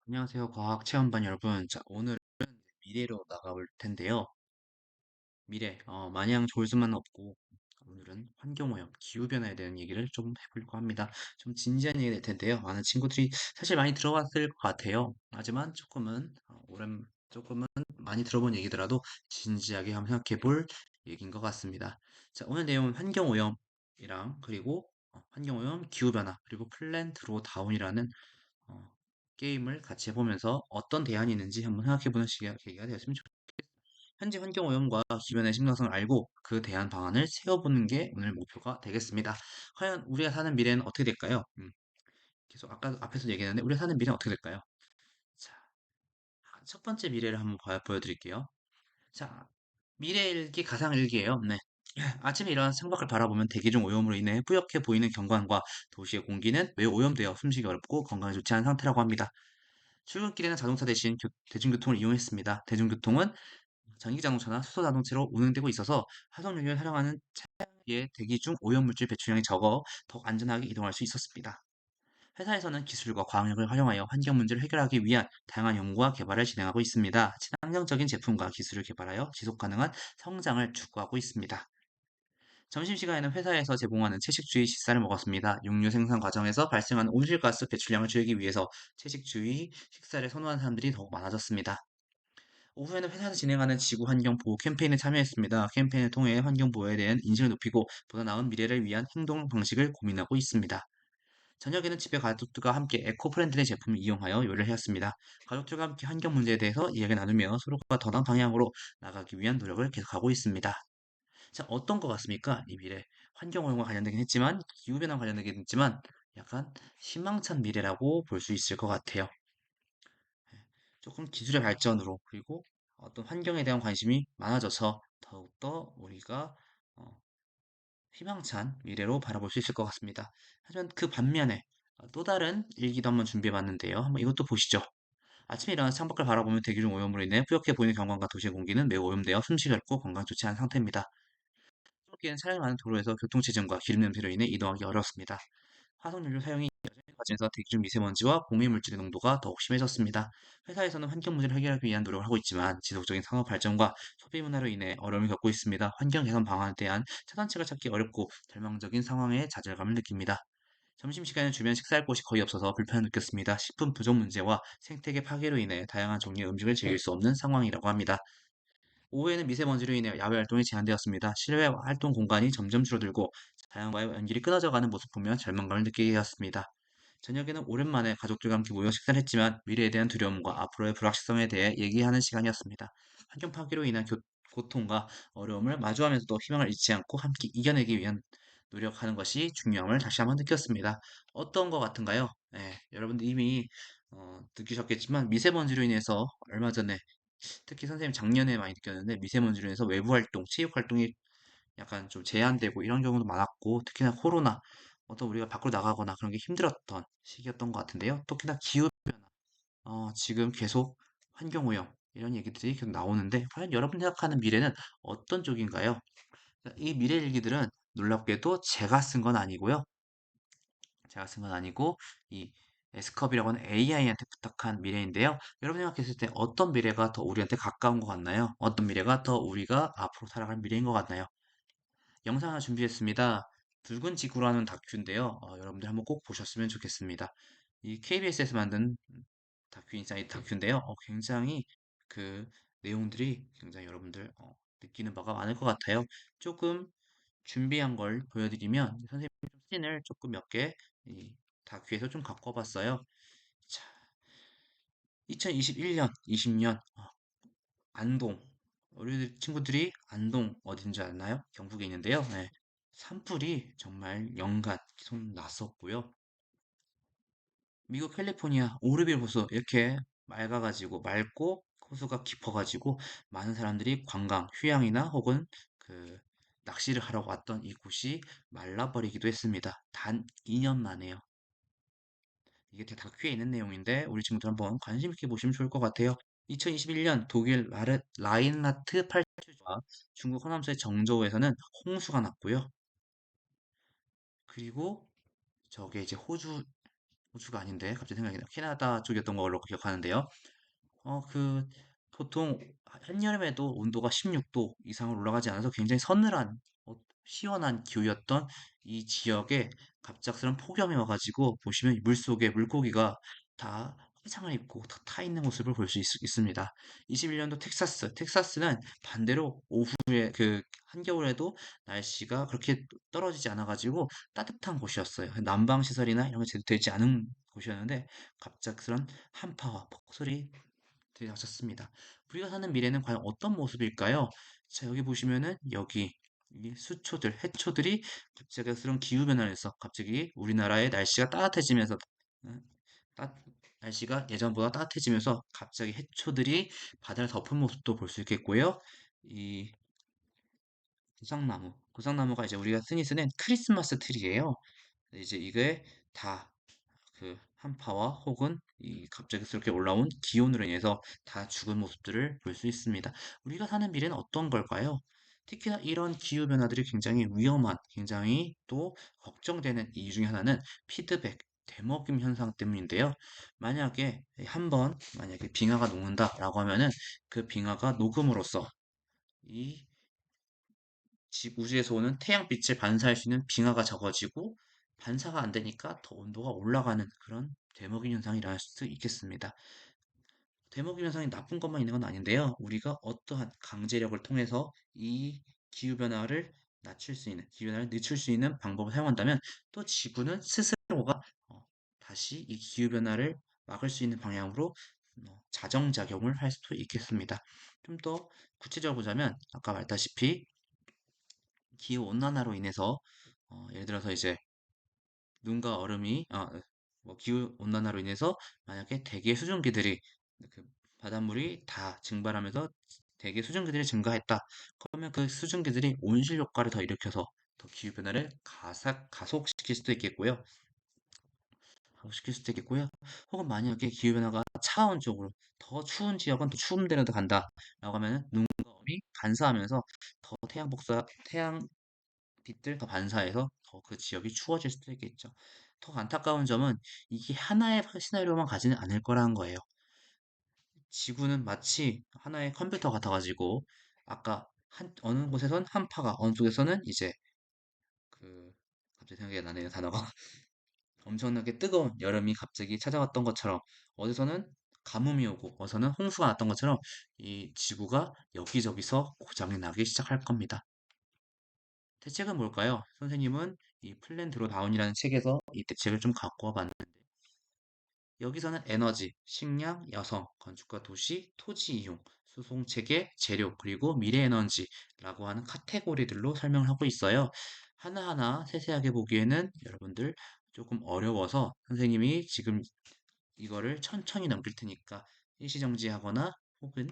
안녕하세요. 과학 체험반 여러분. 자, 오늘은 미래로 나가볼 텐데요. 미래, 마냥 좋을 수만은 없고, 오늘은 환경오염, 기후변화에 대한 얘기를 좀 해보려고 합니다. 좀 진지한 얘기 될 텐데요. 많은 친구들이 사실 많이 들어봤을 것 같아요. 하지만 조금은 많이 들어본 얘기더라도 진지하게 한번 생각해 볼 얘기인 것 같습니다. 자, 오늘 내용은 환경오염이랑 그리고 환경오염, 기후변화, 그리고 플랜 드로우 다운이라는 어, 게임을 같이 해보면서 어떤 대안이 있는지 한번 생각해보는 계기가 되었으면 좋겠습니다. 현재 환경오염과 기변의 심각성을 알고 그 대안 방안을 세워보는 게 오늘 목표가 되겠습니다. 과연 우리가 사는 미래는 어떻게 될까요? 계속 아까 앞에서 얘기했는데 우리가 사는 미래는 어떻게 될까요? 자, 첫 번째 미래를 한번 보여드릴게요. 자, 미래일기 가상일기예요. 네. 아침에 일어나 창밖을 바라보면 대기 중 오염으로 인해 뿌옇게 보이는 경관과 도시의 공기는 매우 오염되어 숨쉬기 어렵고 건강에 좋지 않은 상태라고 합니다. 출근길에는 자동차 대신 대중교통을 이용했습니다. 대중교통은 전기 자동차나 수소 자동차로 운행되고 있어서 화석연료를 사용하는 차량의 대기 중 오염물질 배출량이 적어 더욱 안전하게 이동할 수 있었습니다. 회사에서는 기술과 과학력을 활용하여 환경 문제를 해결하기 위한 다양한 연구와 개발을 진행하고 있습니다. 친환경적인 제품과 기술을 개발하여 지속 가능한 성장을 추구하고 있습니다. 점심시간에는 회사에서 제공하는 채식주의 식사를 먹었습니다. 육류 생산 과정에서 발생하는 온실가스 배출량을 줄이기 위해서 채식주의 식사를 선호하는 사람들이 더욱 많아졌습니다. 오후에는 회사에서 진행하는 지구 환경 보호 캠페인에 참여했습니다. 캠페인을 통해 환경 보호에 대한 인식을 높이고 보다 나은 미래를 위한 행동 방식을 고민하고 있습니다. 저녁에는 집에 가족들과 함께 에코프렌들리 제품을 이용하여 요리를 하였습니다. 가족들과 함께 환경 문제에 대해서 이야기 나누며 서로가 더 나은 방향으로 나가기 위한 노력을 계속하고 있습니다. 자, 어떤 것 같습니까? 이 미래. 환경오염과 관련되긴 했지만, 기후변화 관련되긴 했지만, 약간 희망찬 미래라고 볼 수 있을 것 같아요. 조금 기술의 발전으로, 그리고 어떤 환경에 대한 관심이 많아져서 더욱더 우리가 어, 희망찬 미래로 바라볼 수 있을 것 같습니다. 하지만 그 반면에 또 다른 일기도 한번 준비해 봤는데요. 한번 이것도 보시죠. 아침에 일어나서 창밖을 바라보면 대기 중 오염으로 인해 뿌옇게 보이는 경관과 도시의 공기는 매우 오염되어 숨쉬기 어렵고 건강 좋지 않은 상태입니다. 초기에는 차량이 많은 도로에서 교통체증과 기름 냄새로 인해 이동하기 어렵습니다. 화석연료 사용이 여전히 과정에서 대기 중 미세먼지와 공해 물질의 농도가 더욱 심해졌습니다. 회사에서는 환경 문제를 해결하기 위한 노력을 하고 있지만 지속적인 산업 발전과 소비 문화로 인해 어려움을 겪고 있습니다. 환경 개선 방안에 대한 차단책을 찾기 어렵고 절망적인 상황에 좌절감을 느낍니다. 점심시간에 주변 식사할 곳이 거의 없어서 불편을 느꼈습니다. 식품 부족 문제와 생태계 파괴로 인해 다양한 종류의 음식을 즐길 수 없는 상황이라고 합니다. 오후에는 미세먼지로 인해 야외 활동이 제한되었습니다. 실외 활동 공간이 점점 줄어들고 자연과의 연결이 끊어져가는 모습 보며 절망감을 느끼게 되었습니다. 저녁에는 오랜만에 가족들과 함께 모여 식사를 했지만 미래에 대한 두려움과 앞으로의 불확실성에 대해 얘기하는 시간이었습니다. 환경 파괴로 인한 고통과 어려움을 마주하면서도 희망을 잃지 않고 함께 이겨내기 위한 노력하는 것이 중요함을 다시 한번 느꼈습니다. 어떤 것 같은가요? 네, 여러분들 이미 느끼셨겠지만 미세먼지로 인해서 얼마 전에 특히 선생님 작년에 많이 느꼈는데 미세먼지로 인해서 외부 활동, 체육 활동이 약간 좀 제한되고 이런 경우도 많았고 특히나 코로나 어떤 우리가 밖으로 나가거나 그런 게 힘들었던 시기였던 것 같은데요. 특히나 기후변화, 지금 계속 환경오염 이런 얘기들이 계속 나오는데 과연 여러분 생각하는 미래는 어떤 쪽인가요? 이 미래 일기들은 놀랍게도 제가 쓴 건 아니고요. 제가 쓴 건 아니고 이 에스컵이라고 하는 AI한테 부탁한 미래인데요. 여러분 생각했을 때 어떤 미래가 더 우리한테 가까운 것 같나요? 어떤 미래가 더 우리가 앞으로 살아갈 미래인 것 같나요? 영상 하나 준비했습니다. 붉은 지구라는 다큐인데요. 여러분들 한번 꼭 보셨으면 좋겠습니다. 이 KBS에서 만든 다큐인사이트 다큐인데요. 굉장히 그 내용들이 굉장히 여러분들 느끼는 바가 많을 것 같아요. 조금 준비한 걸 보여드리면 선생님 사진을 조금 몇 개 이 다큐에서 좀 갖고 와봤어요. 자, 2021년, 20년 안동 우리 친구들이 안동 어딘지 아나요? 경북에 있는데요. 네. 산불이 정말 연간 계속 났었고요. 미국 캘리포니아 오르빌 호수 이렇게 맑아가지고 맑고 호수가 깊어가지고 많은 사람들이 관광, 휴양이나 혹은 그 낚시를 하러 왔던 이곳이 말라버리기도 했습니다. 단 2년 만에요. 이게 다큐에 있는 내용인데 우리 친구들 한번 관심 있게 보시면 좋을 것 같아요. 2021년 독일 라인하트 8주와 중국 허남서의 정저우에서는 홍수가 났고요. 그리고 저게 이제 호주 호주가 아닌데 갑자기 생각이 나. 캐나다 쪽이었던 걸로 기억하는데요. 그 보통 한여름에도 온도가 16도 이상으로 올라가지 않아서 굉장히 서늘한 시원한 기후였던 이 지역에 갑작스런 폭염이 와가지고 보시면 물속에 물고기가 다 화상을 입고 다 타 있는 모습을 볼 수 있습니다. 21년도 텍사스는 반대로 오후에 그 한겨울에도 날씨가 그렇게 떨어지지 않아가지고 따뜻한 곳이었어요. 난방 시설이나 이런 게 제대로 되지 않은 곳이었는데 갑작스런 한파와 폭설이 들이닥쳤습니다. 우리가 사는 미래는 과연 어떤 모습일까요? 자, 여기 보시면은 여기 이 수초들, 해초들이 갑자기 그런 기후 변화에서 갑자기 우리나라의 날씨가 따뜻해지면서 음, 따, 날씨가 예전보다 따뜻해지면서 갑자기 해초들이 바다를 덮은 모습도 볼 수 있겠고요. 이 구상나무가 이제 우리가 흔히 쓰는 크리스마스 트리예요. 이제 이게 다 그 한파와 혹은 이 갑작스럽게 올라온 기온으로 인해서 다 죽은 모습들을 볼 수 있습니다. 우리가 사는 미래는 어떤 걸까요? 특히나 이런 기후 변화들이 굉장히 위험한, 굉장히 또 걱정되는 이유 중에 하나는 피드백, 되먹임 현상 때문인데요. 만약에 빙하가 녹는다라고 하면은 그 빙하가 녹음으로써 이 우주에서 오는 태양빛을 반사할 수 있는 빙하가 적어지고 반사가 안 되니까 더 온도가 올라가는 그런 데모긴 현상이 일어날 수 있겠습니다. 데모긴 현상이 나쁜 것만 있는 건 아닌데요. 우리가 어떠한 강제력을 통해서 이 기후변화를 기후변화를 늦출 수 있는 방법을 사용한다면 또 지구는 스스로가 다시 이 기후변화를 막을 수 있는 방향으로 자정작용을 할 수도 있겠습니다. 좀 더 구체적으로 보자면 아까 말했다시피 기후 온난화로 인해서 예를 들어서 이제 눈과 얼음이 뭐 기후 온난화로 인해서 만약에 대기의 수증기들이 그 바닷물이 다 증발하면서 대기 수증기들이 증가했다. 그러면 그 수증기들이 온실 효과를 더 일으켜서 더 기후 변화를 가속시킬 수도 있겠고요. 가속시킬 수도 있겠고요. 혹은 만약에 기후 변화가 차원적으로 더 추운 지역은 더 추운 데로 더 간다라고 하면은 눈과 얼음이 반사하면서 더 태양 빛들 더 반사해서 더 그 지역이 추워질 수도 있겠죠. 더 안타까운 점은 이게 하나의 시나리오만 가지는 않을 거라는 거예요. 지구는 마치 하나의 컴퓨터 같아가지고 아까 어느 곳에선 한파가 어느 쪽에서는 이제 그 갑자기 생각이 나네요 단어가 엄청나게 뜨거운 여름이 갑자기 찾아왔던 것처럼 어디서는 가뭄이 오고 어디서는 홍수가 났던 것처럼 이 지구가 여기저기서 고장이 나기 시작할 겁니다. 대책은 뭘까요? 선생님은 이 플랜 드로 다운이라는 책에서 이 대책을 좀 갖고 와봤는데 여기서는 에너지, 식량, 여성, 건축과 도시, 토지 이용, 수송 체계, 재료, 그리고 미래 에너지라고 하는 카테고리들로 설명을 하고 있어요. 하나하나 세세하게 보기에는 여러분들 조금 어려워서 선생님이 지금 이거를 천천히 넘길 테니까 일시정지하거나 혹은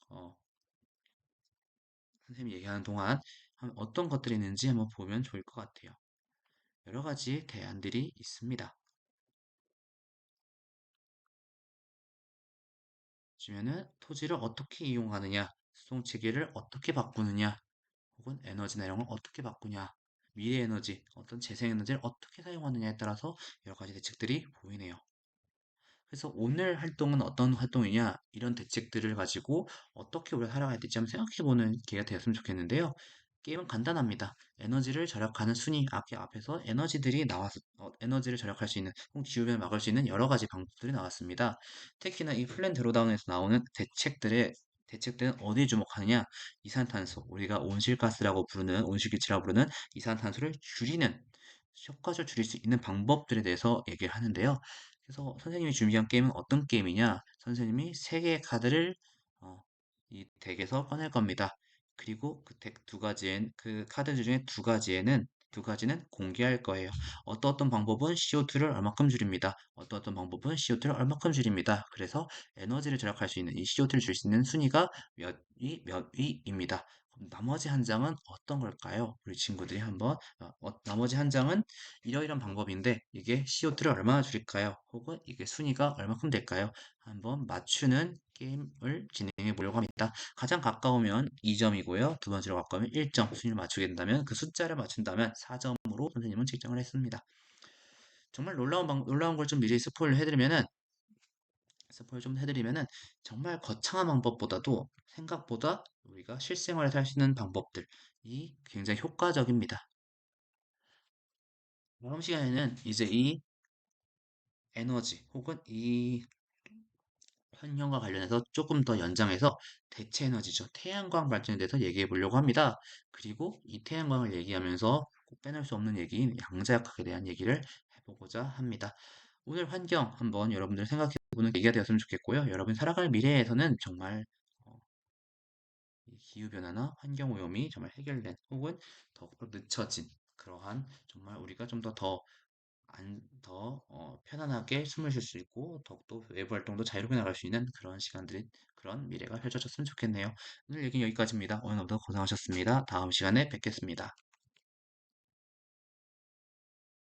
어, 선생님이 얘기하는 동안 어떤 것들이 있는지 한번 보면 좋을 것 같아요. 여러 가지 대안들이 있습니다. 보시면은 토지를 어떻게 이용하느냐, 수송 체계를 어떻게 바꾸느냐, 혹은 에너지 내용을 어떻게 바꾸냐, 미래 에너지, 어떤 재생 에너지를 어떻게 사용하느냐에 따라서 여러 가지 대책들이 보이네요. 그래서 오늘 활동은 어떤 활동이냐, 이런 대책들을 가지고 어떻게 우리가 살아가야 될지 한번 생각해보는 기회가 되었으면 좋겠는데요. 게임은 간단합니다. 에너지를 절약하는 순위 앞에서 에너지를 절약할 수 있는, 혹은 기후변을 막을 수 있는 여러 가지 방법들이 나왔습니다. 특히나 이 플랜 드로다운에서 나오는 대책들은 어디에 주목하느냐? 이산탄소, 우리가 온실기치라고 부르는 이산탄소를 효과적으로 줄일 수 있는 방법들에 대해서 얘기를 하는데요. 그래서 선생님이 준비한 게임은 어떤 게임이냐? 선생님이 세 개의 카드를 어, 이 덱에서 꺼낼 겁니다. 그리고 그 카드 중에 두 가지는 공개할 거예요. 어떤 방법은 CO2를 얼마큼 줄입니다. 어떤 방법은 CO2를 얼마큼 줄입니다. 그래서 에너지를 절약할 수 있는 이 CO2를 줄 수 있는 순위가 몇 위입니다. 그럼 나머지 한 장은 어떤 걸까요? 우리 친구들이 한번 나머지 한 장은 이러이런 방법인데 이게 CO2를 얼마나 줄일까요? 혹은 이게 순위가 얼마큼 될까요? 한번 맞추는 게임을 진행해 보려고 합니다. 가장 가까우면 2점이고요. 두 번째로 가까우면 1점 순위를 맞추게 된다면 그 숫자를 맞춘다면 4점으로 선생님은 측정을 했습니다. 정말 놀라운 걸 좀 미리 스포일 좀 해드리면은 정말 거창한 방법보다도 생각보다 우리가 실생활에서 할 수 있는 방법들이 굉장히 효과적입니다. 다음 시간에는 이제 이 에너지 혹은 이 환경과 관련해서 조금 더 연장해서 대체 에너지죠. 태양광 발전에 대해서 얘기해 보려고 합니다. 그리고 이 태양광을 얘기하면서 꼭 빼놓을 수 없는 얘기인 양자역학에 대한 얘기를 해보고자 합니다. 오늘 환경 한번 여러분들 생각해보는 계기가 되었으면 좋겠고요. 여러분 살아갈 미래에서는 정말 어, 이 기후변화나 환경오염이 정말 해결된 혹은 더욱더 늦춰진 그러한 정말 우리가 좀 더 편안하게 숨을 쉴 수 있고 더욱더 외부 활동도 자유롭게 나갈 수 있는 그런 시간들이 그런 미래가 펼쳐졌으면 좋겠네요. 오늘 얘기는 여기까지입니다. 오늘 너무 고생하셨습니다. 다음 시간에 뵙겠습니다.